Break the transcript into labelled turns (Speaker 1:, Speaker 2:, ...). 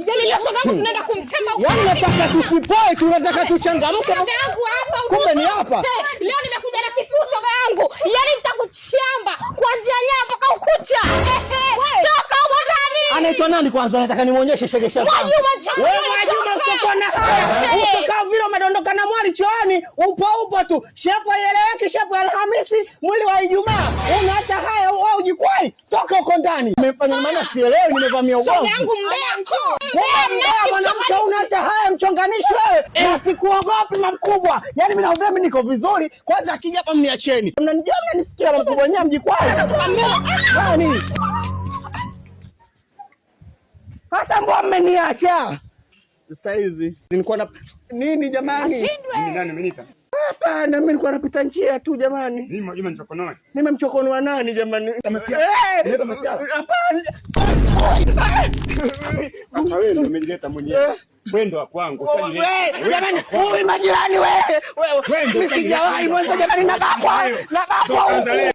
Speaker 1: Yaani leo shoga yangu tunaenda kumchamba huko.
Speaker 2: Yaani nataka tusipoe, tunataka tuchangamke.
Speaker 1: Shoga yangu hapa.
Speaker 2: Kumbe ni hapa.
Speaker 1: Leo nimekuja na kifuu shoga yangu. Yaani nitakuchamba kuanzia nyama mpaka ukucha. Toka huko ndani.
Speaker 2: Anaitwa nani kwanza? Nataka nimuonyeshe shegesha.
Speaker 1: Wewe
Speaker 2: Mwajuma usipona haya. Usokaa vile umedondoka na mwali chooni, upo tu. Shepu ieleweke, shepu Alhamisi, mwili wa Ijumaa. Unaacha haya au ujikwai? Toka huko ndani. Nimefanya maana sielewi, nimevamia uongo.
Speaker 1: Shoga yangu mbeko.
Speaker 2: Mbea mwanamke unaacha haya mchonganishi wewe. Usikuogope mkubwa. Yaani mimi naomba mimi niko vizuri. Kwanza akija hapa mniacheni. Mnanijua mnanisikia mkubwa nyewe mjikwai. Nani? Sasa mbona mmeniacha? Sasa hizi nilikuwa na nini jamani?
Speaker 3: Mimi nani ameniita?
Speaker 2: Hapana, mimi nilikuwa napita njia tu jamani.
Speaker 3: Mimi Mwajuma nichokonoe.
Speaker 2: Nimemchokonoa nani jamani? Hapana.
Speaker 3: Hapa wewe umeleta mwenyewe. Mwendo wa kwangu.
Speaker 2: Wewe jamani, huyu majirani wewe. Mimi sijawahi mwanzo jamani na baba.